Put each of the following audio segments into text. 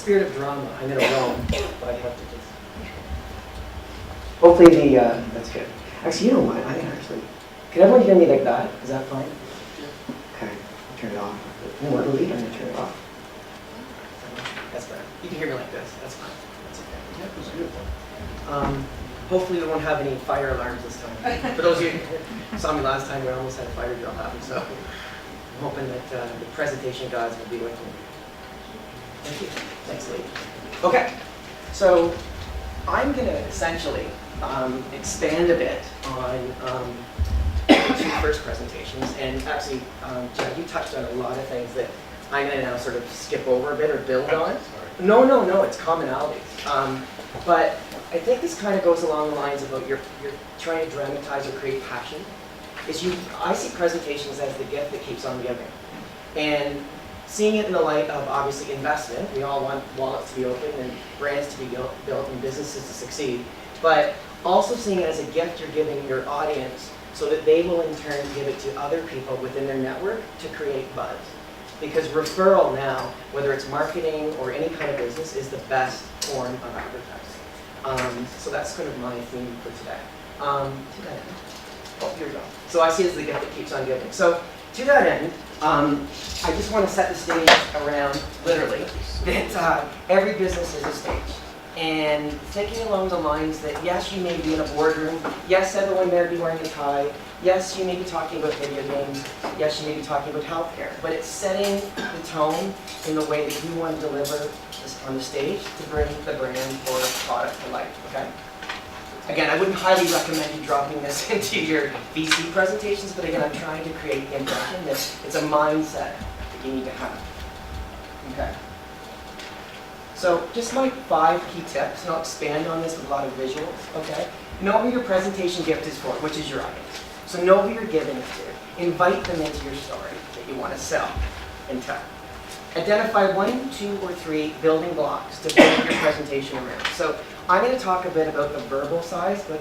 spirit of drama, I'm going to roam, but I have to just... Hopefully that's good. Actually, you know what? I can actually... Can everyone hear me like that? Is that fine? Okay, I'll turn it off. You know what, Lee? I'm going to turn it off. That's better. You can hear me like this. That's fine. That's okay. Yeah, it was beautiful. Hopefully we won't have any fire alarms this time. For those of you who saw me last time, we almost had a fire drill happen, so I'm hoping that the presentation gods will be with me. Thank you. Thanks, Lee. Okay, so I'm going to essentially expand a bit on the two first presentations, and actually, Jeff, you touched on a lot of things that I'm going to now sort of skip over a bit or build on. No, it's commonalities. But I think this kind of goes along the lines of what you're trying to dramatize or create passion. I see presentations as the gift that keeps on giving. And seeing it in the light of, obviously, investment. We all want wallets to be open and brands to be built and businesses to succeed. But also seeing it as a gift you're giving your audience so that they will, in turn, give it to other people within their network to create buzz. Because referral now, whether it's marketing or any kind of business, is the best form of advertising. So that's kind of my theme for today. Here we go. So I see it as the gift that keeps on giving. So to that end, I just want to set the stage around, literally, that every business is a stage. And thinking along the lines that, yes, you may be in a boardroom. Yes, everyone there be wearing a tie. Yes, you may be talking about video games. Yes, you may be talking about healthcare. But it's setting the tone in the way that you want to deliver this on the stage to bring the brand or product to life, okay? Again, I wouldn't highly recommend you dropping this into your VC presentations, but again, I'm trying to create the impression that it's a mindset that you need to have, okay? So just my 5 key tips, and I'll expand on this with a lot of visuals, okay? Know who your presentation gift is for, which is your audience. So know who you're giving it to. Invite them into your story that you want to sell and tell. Identify 1, 2, or 3 building blocks to build your presentation around. So I'm going to talk a bit about the verbal side, but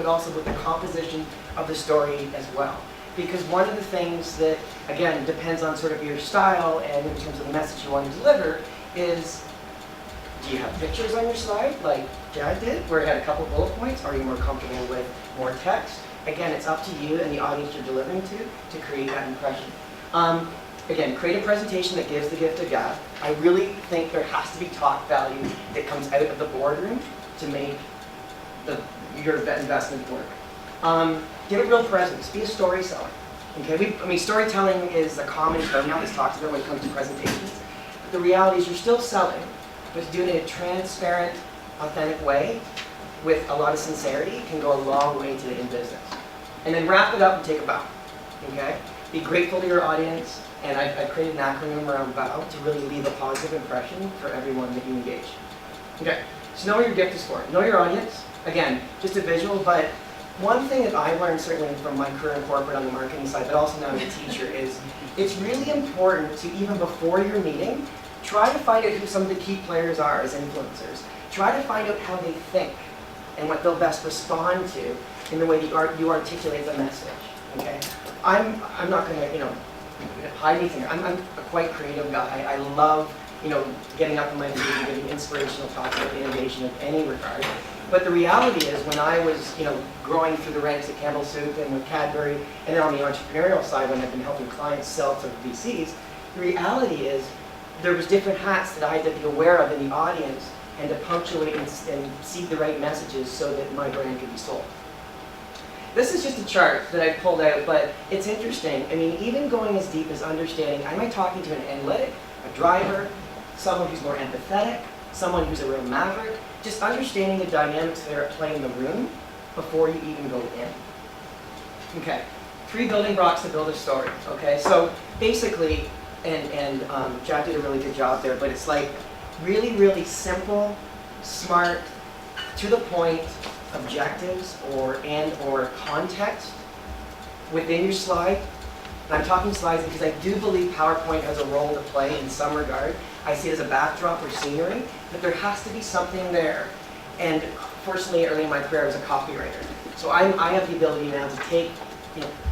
also with the composition of the story as well. Because one of the things that, again, depends on sort of your style and in terms of the message you want to deliver is, do you have pictures on your slide like Jad did, where it had a couple bullet points? Are you more comfortable with more text? Again, it's up to you and the audience you're delivering to create that impression. Again, create a presentation that gives the gift of gab. I really think there has to be talk value that comes out of the boardroom to make your investment work. Get a real presence. Be a story seller. Okay, storytelling is a common term now that's talked about when it comes to presentations. But the reality is you're still selling, but doing it in a transparent, authentic way with a lot of sincerity can go a long way today in business. And then wrap it up and take a bow. Okay? Be grateful to your audience. And I created an acronym around BOW to really leave a positive impression for everyone that you engage. Okay, so know what your gift is for. Know your audience. Again, just a visual, but one thing that I've learned certainly from my career in corporate on the marketing side, but also now as a teacher, is it's really important to, even before your meeting, try to find out who some of the key players are as influencers. Try to find out how they think and what they'll best respond to in the way that you articulate the message. Okay, I'm not going to, hide anything. I'm a quite creative guy. I love, getting up in my day and giving inspirational talks about innovation of any regard. But the reality is, when I was, growing through the ranks at Campbell Soup and with Cadbury, and then on the entrepreneurial side when I've been helping clients sell to VCs, the reality is there was different hats that I had to be aware of in the audience and to punctuate and seed the right messages so that my brand could be sold. This is just a chart that I pulled out, but it's interesting. Even going as deep as understanding, am I talking to an analytic, a driver, someone who's more empathetic, someone who's a real maverick? Just understanding the dynamics that are at play in the room before you even go in. Okay, 3 building blocks to build a story. Okay, so basically, and Jack did a really good job there, but it's like really, really simple, smart, to the point, objectives or context within your slide. And I'm talking slides because I do believe PowerPoint has a role to play in some regard. I see it as a backdrop or scenery, but there has to be something there. And fortunately, early in my career, I was a copywriter. So I have the ability now to take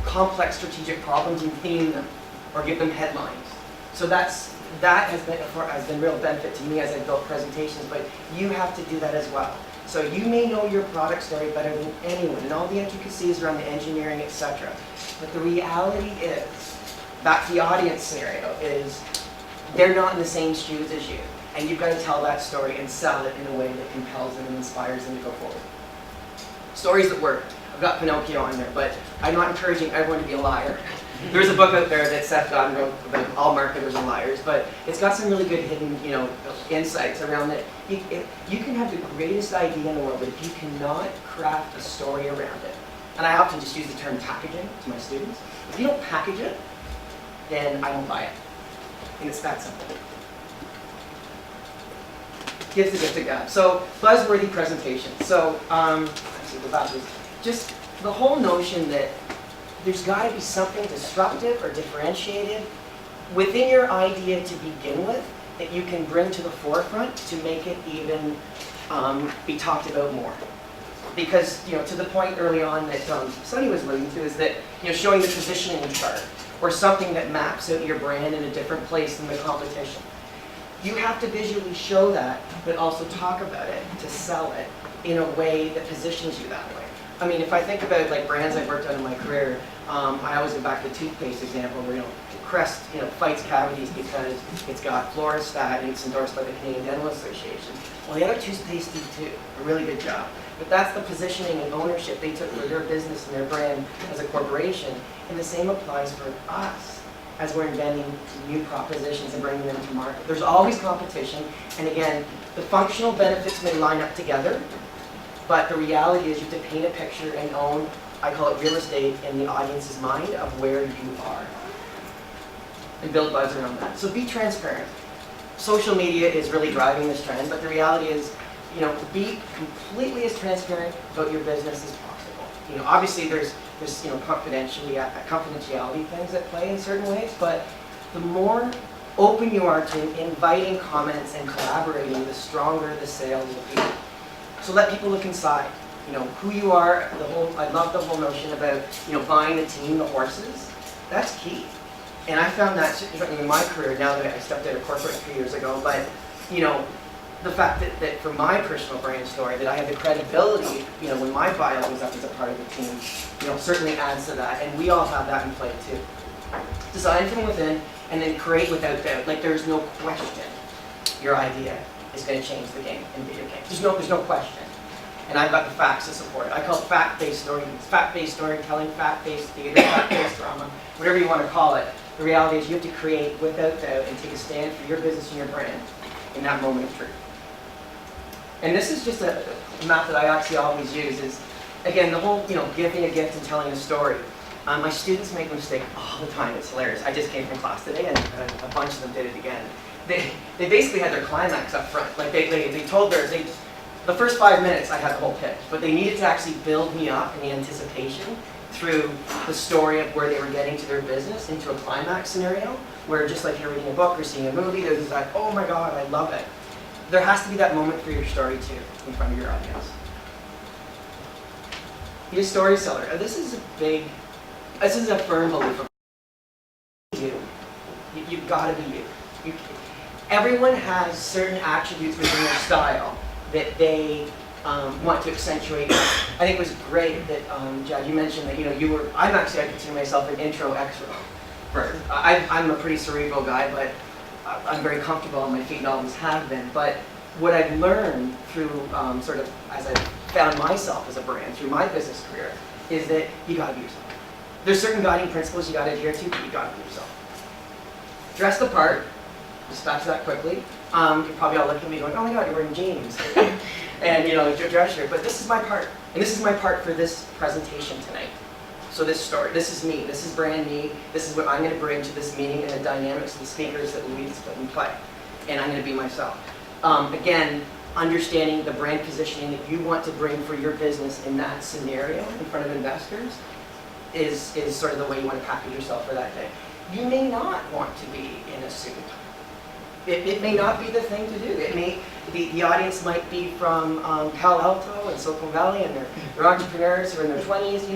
complex strategic problems and theme them or give them headlines. So that's that has been real benefit to me as I built presentations, but you have to do that as well. So you may know your product story better than anyone, and all the intricacies around the engineering, etc. But the reality is, back to the audience scenario, is they're not in the same shoes as you. And you've got to tell that story and sell it in a way that compels them and inspires them to go forward. Stories that work. I've got Pinocchio on there, but I'm not encouraging everyone to be a liar. There's a book out there that Seth Godin wrote about all marketers are liars, but it's got some really good hidden, insights around that. You can have the greatest idea in the world, but if you cannot craft a story around it, and I often just use the term packaging to my students, if you don't package it, then I won't buy it. And it's that simple. Gives the gift of God. So, buzzworthy presentation. So, actually, go backwards. Just the whole notion that there's got to be something disruptive or differentiated within your idea to begin with that you can bring to the forefront to make it even be talked about more. Because, to the point early on that Sonny was alluding to is that, showing the positioning chart or something that maps out your brand in a different place than the competition. You have to visually show that, but also talk about it to sell it in a way that positions you that way. I mean, if I think about like brands I've worked on in my career, I always go back to the toothpaste example where, Crest, fights cavities because it's got fluorostat and it's endorsed by the Canadian Dental Association. Well, the other toothpaste do too, a really good job. But that's the positioning and ownership they took for their business and their brand as a corporation. And the same applies for us as we're inventing new propositions and bringing them to market. There's always competition, and again, the functional benefits may line up together, but the reality is you have to paint a picture and own, I call it real estate, in the audience's mind of where you are, and build buzz around that. So be transparent. Social media is really driving this trend, but the reality is, be completely as transparent about your business as possible. Obviously there's confidentiality things at play in certain ways, but the more open you are to inviting comments and collaborating, the stronger the sales will be. So let people look inside, who you are. I love the whole notion about, buying the team, the horses. That's key. And I found that certainly in my career, now that I stepped out of corporate 3 years ago, but, the fact that for my personal brand story, that I had the credibility, when my bio was up as a part of the team, certainly adds to that. And we all have that in play too. Design from within and then create without doubt. Like there's no question your idea is going to change the game in video games. There's no question. And I've got the facts to support it. I call it fact-based storytelling, fact-based theater, fact-based drama, whatever you want to call it. The reality is you have to create without doubt and take a stand for your business and your brand in that moment of truth. And this is just a map that I actually always use is, again, the whole, giving a gift and telling a story. My students make a mistake all the time. It's hilarious. I just came from class today and a bunch of them did it again. They basically had their climax up front. Like they told theirs, the first 5 minutes I had the whole pitch, but they needed to actually build me up in the anticipation through the story of where they were getting to their business into a climax scenario, where just like you're reading a book or seeing a movie, there's like, oh my God, I love it. There has to be that moment for your story too, in front of your audience. Be a story seller. This is a firm belief of you. You've got to be you. Everyone has certain attributes within their style that they want to accentuate. I think it was great that, Jad, you mentioned that, I consider myself an intro extrovert. I'm a pretty cerebral guy, but I'm very comfortable on my feet and always have been. But what I've learned through sort of as I found myself as a brand through my business career is that you got to be yourself. There's certain guiding principles you got to adhere to, but you got to be yourself. Dress the part. Just back to that quickly. You probably all look at me going, oh my God, you're wearing jeans. And dress shirt. But this is my part. And this is my part for this presentation tonight. So this story, this is me, this is brand me, this is what I'm going to bring to this meeting and the dynamics of the speakers that Widdis put in play. And I'm going to be myself. Again, understanding the brand positioning that you want to bring for your business in that scenario in front of investors is sort of the way you want to package yourself for that day. You may not want to be in a suit. It may not be the thing to do. It may the audience might be from Palo Alto and Silicon Valley, and they're entrepreneurs who are in their 20s,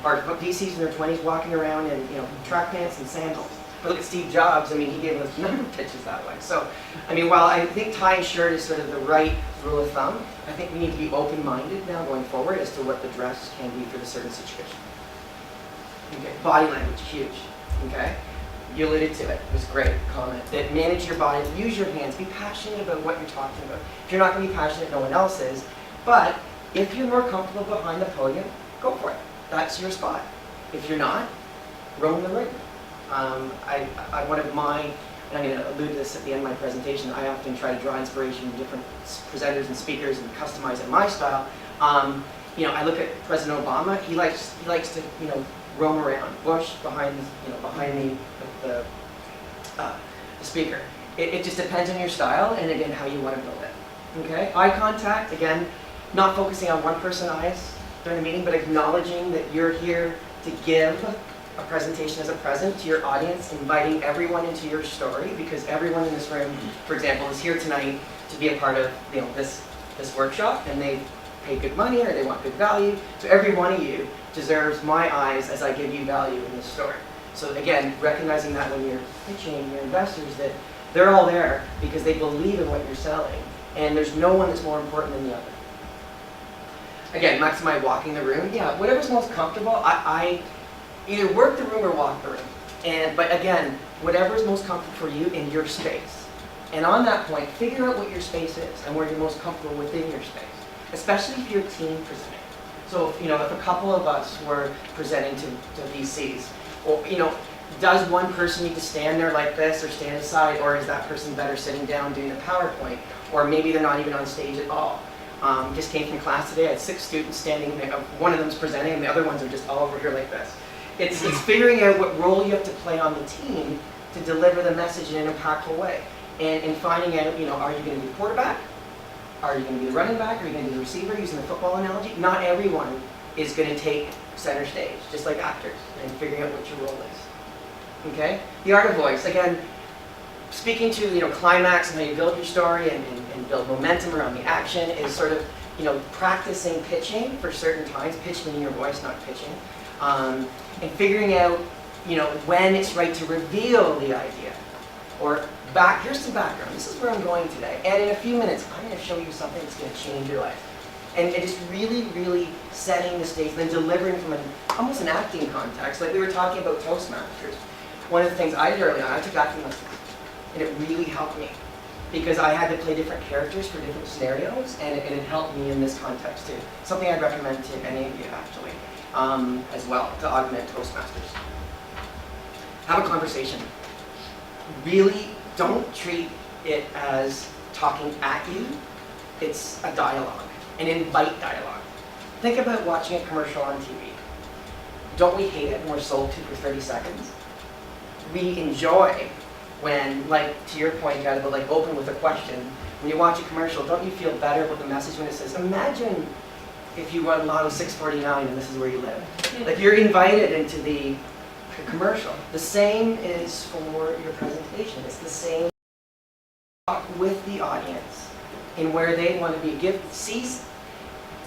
or VCs in their 20s walking around in track pants and sandals. But look at Steve Jobs, I mean, he gave us a number of pitches that way. So, I mean, while I think tie and shirt is sort of the right rule of thumb, I think we need to be open-minded now going forward as to what the dress can be for the certain situation. Okay, body language, huge, okay? You alluded to it, it was a great comment, that manage your body, use your hands, be passionate about what you're talking about. If you're not going to be passionate, no one else is, but if you're more comfortable behind the podium, go for it. That's your spot. If you're not, roam the ring. One of my, and I'm going to allude to this at the end of my presentation, I often try to draw inspiration from different presenters and speakers and customize it my style. You know, I look at President Obama, he likes to, you know, roam around, Bush behind, you know, behind the speaker. It just depends on your style and again how you want to build it. Okay, eye contact, again, not focusing on one person's eyes during the meeting, but acknowledging that you're here to give a presentation as a present to your audience, inviting everyone into your story, because everyone in this room, for example, is here tonight to be a part of, you know, this workshop, and they pay good money or they want good value. So every one of you deserves my eyes as I give you value in this story. So again, recognizing that when you're pitching your investors, that they're all there because they believe in what you're selling, and there's no one that's more important than the other. Again, maximize walking the room. Yeah, whatever's most comfortable. I either work the room or walk the room. But again, whatever's most comfortable for you in your space. And on that point, figure out what your space is and where you're most comfortable within your space, especially if you're a team presenting. So if, you know, if a couple of us were presenting to VCs, or, you know, does one person need to stand there like this or stand aside, or is that person better sitting down doing the PowerPoint, or maybe they're not even on stage at all? Just came from class today. I had 6 students standing there. One of them's presenting, and the other ones are just all over here like this. It's figuring out what role you have to play on the team to deliver the message in an impactful way, and finding out, you know, are you going to be quarterback? Are you going to be the running back? Are you going to be the receiver? Using the football analogy, not everyone is going to take center stage, just like actors, and figuring out what your role is. Okay? The art of voice, again, speaking to, you know, climax and how you build your story and build momentum around the action is sort of, you know, practicing pitching for certain times, pitching in your voice, not pitching, and figuring out, you know, when it's right to reveal the idea. Or here's some background, this is where I'm going today, and in a few minutes I'm going to show you something that's going to change your life. And just really, really setting the stage, then delivering from almost an acting context, like we were talking about Toastmasters. One of the things I did early on, I took acting lessons, and it really helped me, because I had to play different characters for different scenarios, and it helped me in this context too. Something I'd recommend to any of you, actually, as well, to augment Toastmasters. Have a conversation. Really don't treat it as talking at you. It's a dialogue, and invite dialogue. Think about watching a commercial on TV. Don't we hate it when we're sold to for 30 seconds? We enjoy when, like, to your point, Jad, about like open with a question. When you watch a commercial, don't you feel better about the message when it says, imagine if you won Lotto 649 and this is where you live. Like, you're invited into the commercial. The same is for your presentation. It's the same. Talk with the audience in where they want to be.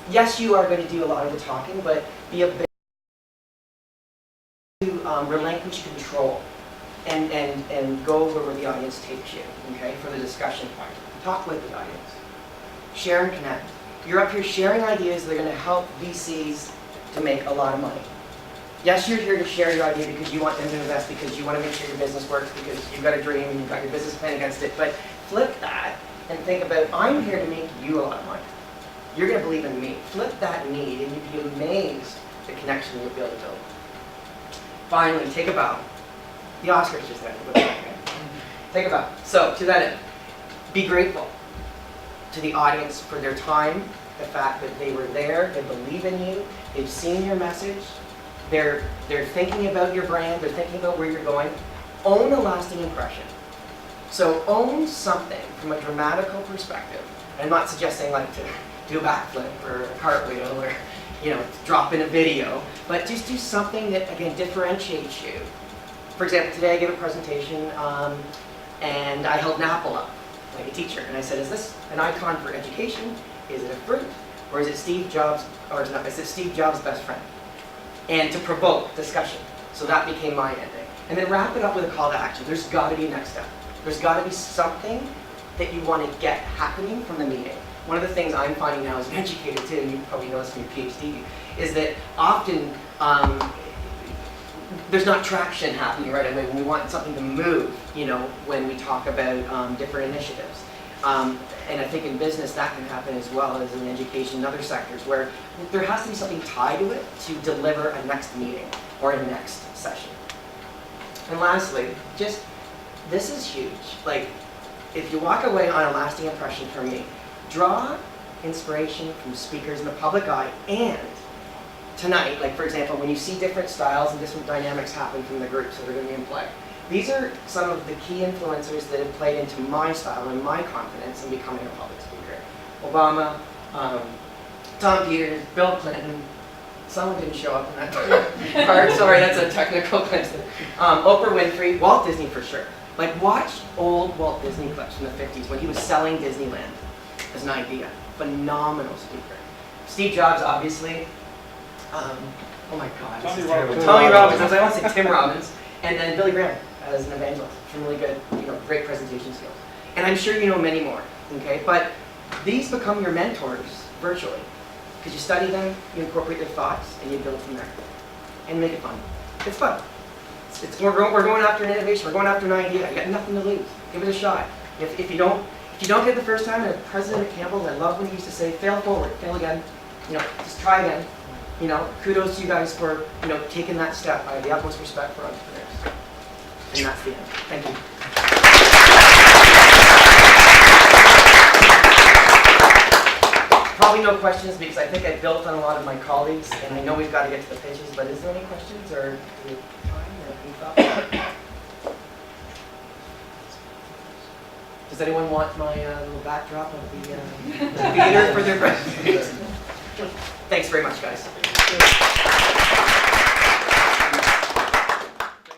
Yes, you are going to do a lot of the talking, but be a bit to relinquish control and go over where the audience takes you, okay, for the discussion part. Talk with the audience. Share and connect. You're up here sharing ideas that are going to help VCs to make a lot of money. Yes, you're here to share your idea because you want them to invest, because you want to make sure your business works, because you've got a dream and you've got your business plan against it. But flip that and think about, I'm here to make you a lot of money. You're going to believe in me. Flip that need and you'd be amazed the connection you'll be able to build. Finally, take a bow. The Oscars just ended. Take a bow. So, to that end, be grateful to the audience for their time, the fact that they were there, they believe in you, they've seen your message, they're thinking about your brand, they're thinking about where you're going. Own a lasting impression. So own something from a dramatical perspective. I'm not suggesting like to do a backflip or a cartwheel or, you know, drop in a video, but just do something that, again, differentiates you. For example, today I gave a presentation and I held an apple up, like a teacher, and I said, is this an icon for education? Is it a fruit? Or is it Steve Jobs, or is it Steve Jobs' best friend? And to provoke discussion. So that became my ending. And then wrap it up with a call to action. There's got to be a next step. There's got to be something that you want to get happening from the meeting. One of the things I'm finding now as an educator too, and you probably know this from your PhD, is that often there's not traction happening right away when we want something to move, you know, when we talk about different initiatives. And I think in business that can happen as well as in education and other sectors where there has to be something tied to it to deliver a next meeting or a next session. And lastly, just, this is huge. Like, if you walk away on a lasting impression from me, draw inspiration from speakers in the public eye, and tonight, like for example, when you see different styles and different dynamics happen from the groups that are going to be in play, these are some of the key influencers that have played into my style and my confidence in becoming a public speaker. Obama, Tom Peters, Bill Clinton, someone didn't show up in that card, sorry, that's a technical coincidence. Oprah Winfrey, Walt Disney for sure. Like, watch old Walt Disney clips from the 50s when he was selling Disneyland as an idea. Phenomenal speaker. Steve Jobs, obviously. Oh my God, this is terrible. Tony Robbins, I want to say Tim Robbins. And then Billy Graham as an evangelist. Some really good, you know, great presentation skills. And I'm sure you know many more, okay? But these become your mentors virtually. Because you study them, you incorporate their thoughts, and you build from there. And make it fun. It's fun. We're going after an innovation. We're going after an idea. You got nothing to lose. Give it a shot. If you don't get it the first time, and President Campbell, I love when he used to say, fail forward, fail again. You know, just try again. You know, kudos to you guys for, you know, taking that step. I have the utmost respect for entrepreneurs. And that's the end. Thank you. Probably no questions because I think I built on a lot of my colleagues, and I know we've got to get to the pitches, but is there any questions or do we have time or any thoughts? Does anyone want my little backdrop of the theater for their presentation? Thanks very much, guys.